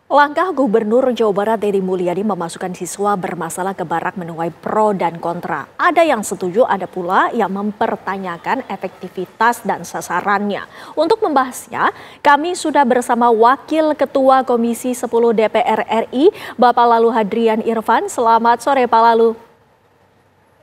Langkah Gubernur Jawa Barat Deddy Mulyadi memasukkan siswa bermasalah ke barak menuai pro dan kontra. Ada yang setuju, ada pula yang mempertanyakan efektivitas dan sasarannya. Untuk membahasnya, kami sudah bersama Wakil Ketua Komisi 10 DPR RI, Bapak Lalu Hadrian Irfan. Selamat sore Pak Lalu.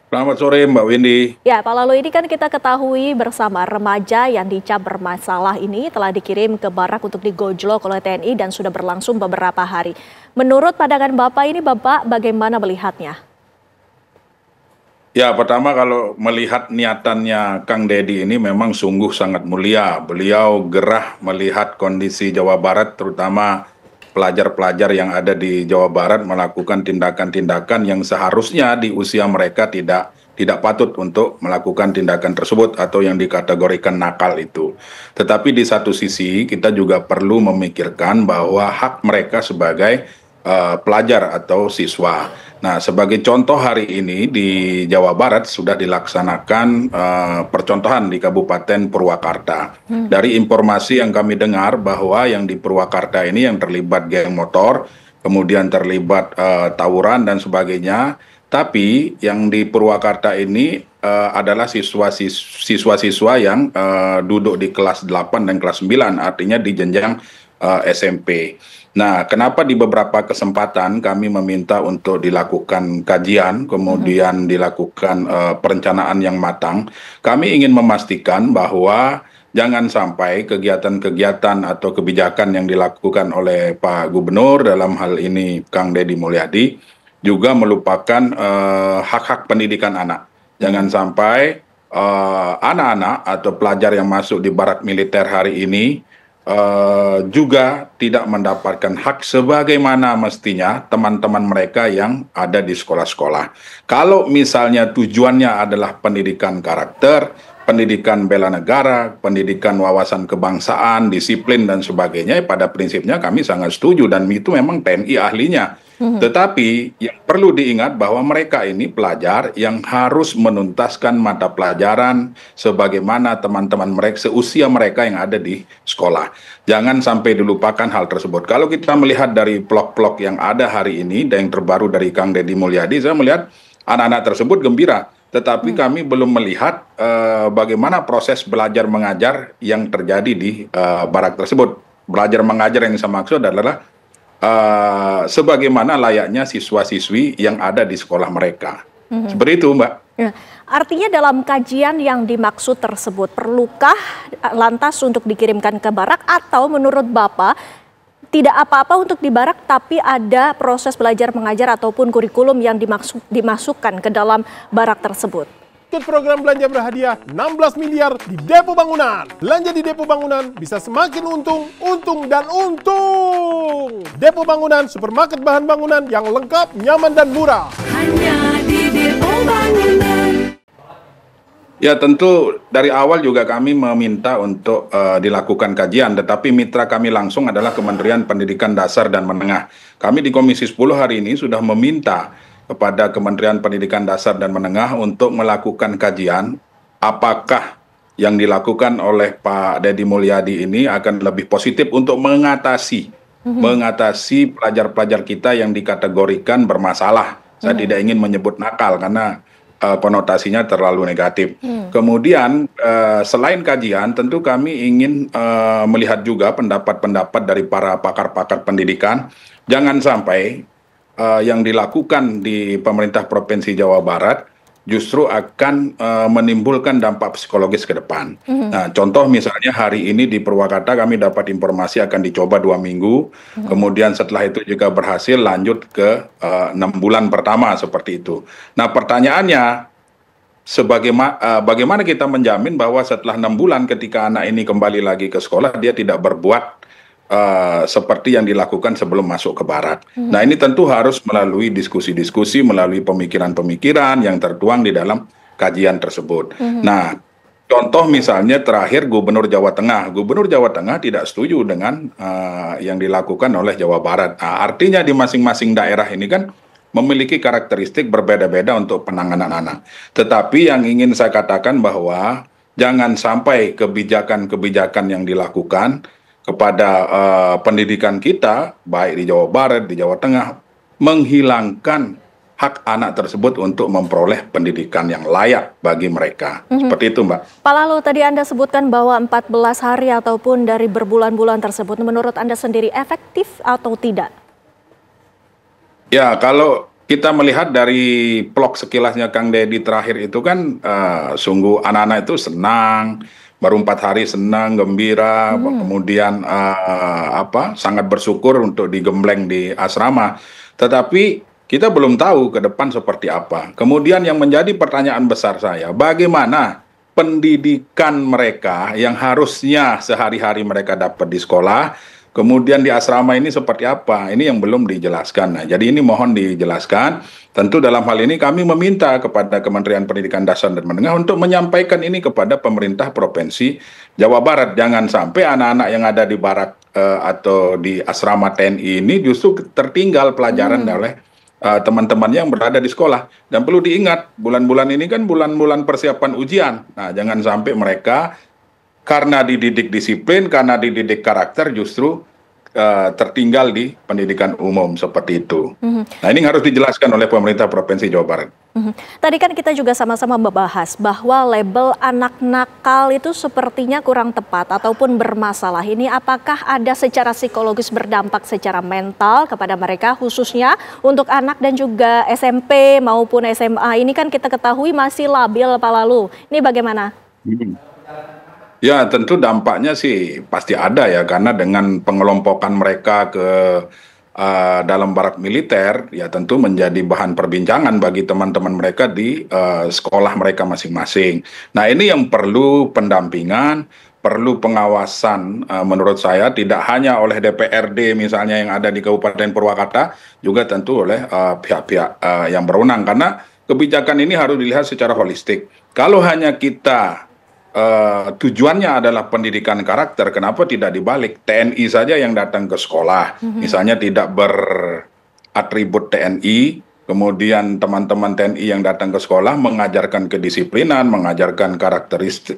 Selamat sore Mbak Windy. Ya Pak Lalu, ini kan kita ketahui bersama remaja yang dicap bermasalah ini telah dikirim ke barak untuk digojlok oleh TNI dan sudah berlangsung beberapa hari. Menurut pandangan Bapak ini, Bapak bagaimana melihatnya? Ya, pertama kalau melihat niatannya Kang Deddy ini memang sungguh sangat mulia. Beliau gerah melihat kondisi Jawa Barat, terutama pelajar-pelajar yang ada di Jawa Barat melakukan tindakan-tindakan yang seharusnya di usia mereka tidak patut untuk melakukan tindakan tersebut atau yang dikategorikan nakal itu. Tetapi di satu sisi kita juga perlu memikirkan bahwa hak mereka sebagai pelajar atau siswa. Nah, sebagai contoh hari ini di Jawa Barat sudah dilaksanakan percontohan di Kabupaten Purwakarta. Dari informasi yang kami dengar bahwa yang di Purwakarta ini yang terlibat geng motor, kemudian terlibat tawuran dan sebagainya. Tapi yang di Purwakarta ini adalah siswa-siswa yang duduk di kelas 8 dan kelas 9, artinya di jenjang SMP. Nah, kenapa di beberapa kesempatan kami meminta untuk dilakukan kajian, kemudian dilakukan perencanaan yang matang. Kami ingin memastikan bahwa jangan sampai kegiatan-kegiatan atau kebijakan yang dilakukan oleh Pak Gubernur, dalam hal ini Kang Deddy Mulyadi, juga melupakan hak-hak pendidikan anak. Jangan sampai anak-anak atau pelajar yang masuk di barak militer hari ini juga tidak mendapatkan hak sebagaimana mestinya teman-teman mereka yang ada di sekolah-sekolah. Kalau misalnya tujuannya adalah pendidikan karakter, pendidikan bela negara, pendidikan wawasan kebangsaan, disiplin dan sebagainya, pada prinsipnya kami sangat setuju dan itu memang TNI ahlinya. Tetapi yang perlu diingat bahwa mereka ini pelajar yang harus menuntaskan mata pelajaran sebagaimana teman-teman mereka seusia mereka yang ada di sekolah. Jangan sampai dilupakan hal tersebut. Kalau kita melihat dari vlog-vlog yang ada hari ini dan yang terbaru dari Kang Deddy Mulyadi, saya melihat anak-anak tersebut gembira. Tetapi kami belum melihat bagaimana proses belajar mengajar yang terjadi di barak tersebut. Belajar mengajar yang saya maksud adalah sebagaimana layaknya siswa-siswi yang ada di sekolah mereka. Seperti itu, Mbak. Ya, artinya dalam kajian yang dimaksud tersebut, perlukah lantas untuk dikirimkan ke barak atau menurut Bapak tidak apa-apa untuk di barak tapi ada proses belajar mengajar ataupun kurikulum yang dimasukkan ke dalam barak tersebut? Program belanja berhadiah 16 miliar di Depo Bangunan. Belanja di Depo Bangunan bisa semakin untung, untung, dan untung. Depo Bangunan, supermarket bahan bangunan yang lengkap, nyaman, dan murah. Hanya di Depo Bangunan. Ya, tentu dari awal juga kami meminta untuk dilakukan kajian, tetapi mitra kami langsung adalah Kementerian Pendidikan Dasar dan Menengah. Kami di Komisi 10 hari ini sudah meminta kepada Kementerian Pendidikan Dasar dan Menengah untuk melakukan kajian apakah yang dilakukan oleh Pak Deddy Mulyadi ini akan lebih positif untuk mengatasi pelajar-pelajar kita yang dikategorikan bermasalah. Saya tidak ingin menyebut nakal karena konotasinya terlalu negatif. Kemudian selain kajian, tentu kami ingin melihat juga pendapat-pendapat dari para pakar-pakar pendidikan. Jangan sampai yang dilakukan di pemerintah Provinsi Jawa Barat justru akan menimbulkan dampak psikologis ke depan. Nah, contoh misalnya hari ini di Purwakarta kami dapat informasi akan dicoba 2 minggu, kemudian setelah itu jika berhasil lanjut ke 6 bulan pertama seperti itu. Nah, pertanyaannya, bagaimana kita menjamin bahwa setelah 6 bulan ketika anak ini kembali lagi ke sekolah dia tidak berbuat seperti yang dilakukan sebelum masuk ke barak. Nah, ini tentu harus melalui diskusi-diskusi, melalui pemikiran-pemikiran yang tertuang di dalam kajian tersebut. Nah, contoh misalnya terakhir Gubernur Jawa Tengah. Gubernur Jawa Tengah tidak setuju dengan yang dilakukan oleh Jawa Barat. Nah, artinya di masing-masing daerah ini kan memiliki karakteristik berbeda-beda untuk penanganan anak. Tetapi yang ingin saya katakan bahwa jangan sampai kebijakan-kebijakan yang dilakukan kepada pendidikan kita, baik di Jawa Barat, di Jawa Tengah, menghilangkan hak anak tersebut untuk memperoleh pendidikan yang layak bagi mereka. Seperti itu, Mbak. Pak Lalu, tadi Anda sebutkan bahwa 14 hari ataupun dari berbulan-bulan tersebut, menurut Anda sendiri efektif atau tidak? Ya, kalau kita melihat dari vlog sekilasnya Kang Deddy terakhir itu kan sungguh anak-anak itu senang, baru 4 hari senang, gembira, kemudian sangat bersyukur untuk digembleng di asrama. Tetapi kita belum tahu ke depan seperti apa. Kemudian yang menjadi pertanyaan besar saya, bagaimana pendidikan mereka yang harusnya sehari-hari mereka dapat di sekolah, kemudian di asrama ini seperti apa? Ini yang belum dijelaskan. Nah, jadi ini mohon dijelaskan. Tentu dalam hal ini kami meminta kepada Kementerian Pendidikan Dasar dan Menengah untuk menyampaikan ini kepada pemerintah Provinsi Jawa Barat. Jangan sampai anak-anak yang ada di barak atau di asrama TNI ini justru tertinggal pelajaran oleh teman-temannya yang berada di sekolah. Dan perlu diingat, bulan-bulan ini kan bulan-bulan persiapan ujian. Nah, jangan sampai mereka karena dididik disiplin, karena dididik karakter justru tertinggal di pendidikan umum seperti itu. Nah, ini harus dijelaskan oleh pemerintah Provinsi Jawa Barat. Tadi kan kita juga sama-sama membahas bahwa label anak nakal itu sepertinya kurang tepat ataupun bermasalah. Ini apakah ada secara psikologis berdampak secara mental kepada mereka, khususnya untuk anak dan juga SMP maupun SMA. Ini kan kita ketahui masih labil, Pak Lalu. Ini bagaimana? Ya, tentu dampaknya sih pasti ada ya, karena dengan pengelompokan mereka ke dalam barak militer, ya tentu menjadi bahan perbincangan bagi teman-teman mereka di sekolah mereka masing-masing. Nah, ini yang perlu pendampingan, perlu pengawasan menurut saya, tidak hanya oleh DPRD misalnya yang ada di Kabupaten Purwakarta, juga tentu oleh pihak-pihak yang berwenang, karena kebijakan ini harus dilihat secara holistik. Kalau hanya kita tujuannya adalah pendidikan karakter, kenapa tidak dibalik? TNI saja yang datang ke sekolah, misalnya tidak beratribut TNI, kemudian teman-teman TNI yang datang ke sekolah mengajarkan kedisiplinan, mengajarkan karakteristik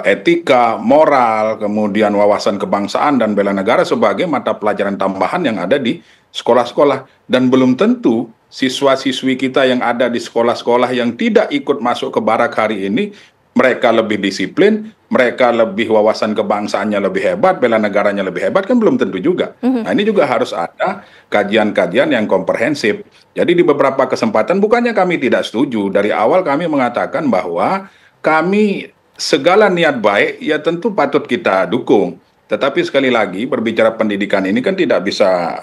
etika, moral, kemudian wawasan kebangsaan dan bela negara sebagai mata pelajaran tambahan yang ada di sekolah-sekolah. Dan belum tentu siswa-siswi kita yang ada di sekolah-sekolah yang tidak ikut masuk ke barak hari ini, mereka lebih disiplin, mereka lebih wawasan kebangsaannya lebih hebat, bela negaranya lebih hebat, kan belum tentu juga. Nah, ini juga harus ada kajian-kajian yang komprehensif. Jadi di beberapa kesempatan bukannya kami tidak setuju, dari awal kami mengatakan bahwa kami segala niat baik ya tentu patut kita dukung. Tetapi sekali lagi berbicara pendidikan ini kan tidak bisa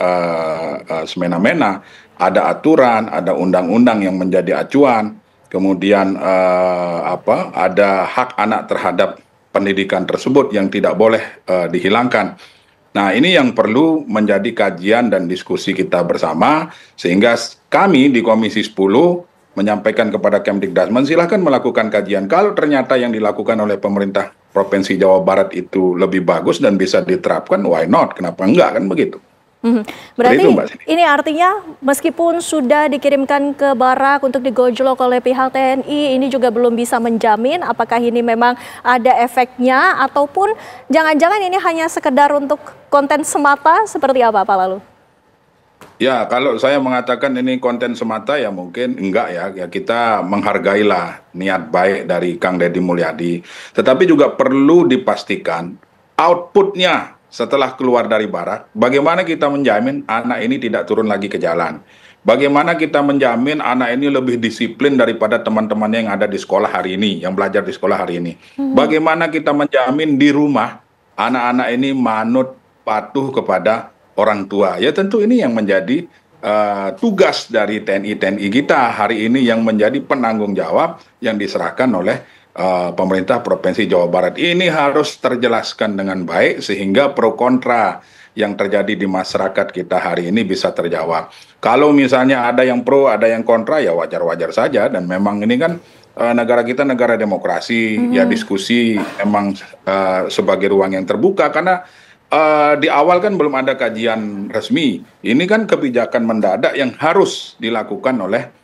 semena-mena. Ada aturan, ada undang-undang yang menjadi acuan, kemudian ada hak anak terhadap pendidikan tersebut yang tidak boleh dihilangkan. Nah, ini yang perlu menjadi kajian dan diskusi kita bersama, sehingga kami di Komisi 10 menyampaikan kepada Kemdikbud, silahkan melakukan kajian. Kalau ternyata yang dilakukan oleh pemerintah Provinsi Jawa Barat itu lebih bagus dan bisa diterapkan, why not? Kenapa enggak, kan begitu? Berarti itu, ini artinya meskipun sudah dikirimkan ke barak untuk digojlok oleh pihak TNI, ini juga belum bisa menjamin apakah ini memang ada efeknya ataupun jangan-jangan ini hanya sekedar untuk konten semata, seperti apa Pak Lalu? Ya, kalau saya mengatakan ini konten semata ya mungkin enggak ya. Ya kita menghargailah niat baik dari Kang Deddy Mulyadi. Tetapi juga perlu dipastikan outputnya setelah keluar dari barak, bagaimana kita menjamin anak ini tidak turun lagi ke jalan? Bagaimana kita menjamin anak ini lebih disiplin daripada teman-temannya yang ada di sekolah hari ini, yang belajar di sekolah hari ini? Bagaimana kita menjamin di rumah anak-anak ini manut patuh kepada orang tua? Ya tentu ini yang menjadi tugas dari TNI kita hari ini, yang menjadi penanggung jawab yang diserahkan oleh pemerintah Provinsi Jawa Barat. Ini harus terjelaskan dengan baik sehingga pro kontra yang terjadi di masyarakat kita hari ini bisa terjawab. Kalau misalnya ada yang pro, ada yang kontra, ya wajar-wajar saja. Dan memang ini kan negara kita negara demokrasi, ya diskusi memang sebagai ruang yang terbuka, karena di awal kan belum ada kajian resmi. Ini kan kebijakan mendadak yang harus dilakukan oleh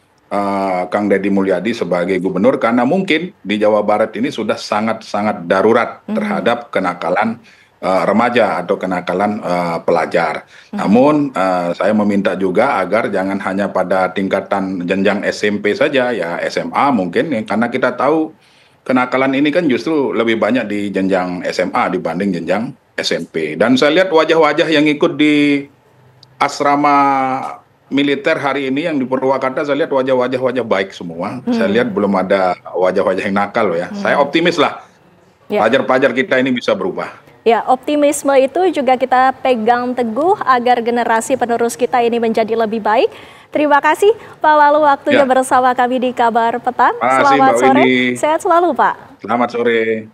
Kang Deddy Mulyadi sebagai gubernur, karena mungkin di Jawa Barat ini sudah sangat-sangat darurat terhadap kenakalan remaja atau kenakalan pelajar. Namun saya meminta juga agar jangan hanya pada tingkatan jenjang SMP saja, ya SMA mungkin, karena kita tahu kenakalan ini kan justru lebih banyak di jenjang SMA dibanding jenjang SMP. Dan saya lihat wajah-wajah yang ikut di asrama militer hari ini yang di Purwakarta, saya lihat wajah-wajah baik semua. Saya lihat belum ada wajah-wajah yang nakal loh ya. Saya optimis lah pelajar-pelajar kita ini bisa berubah. Ya, optimisme itu juga kita pegang teguh agar generasi penerus kita ini menjadi lebih baik. Terima kasih Pak Lalu waktunya bersama kami di Kabar Petang. Selamat sore, sehat selalu Pak. Selamat sore.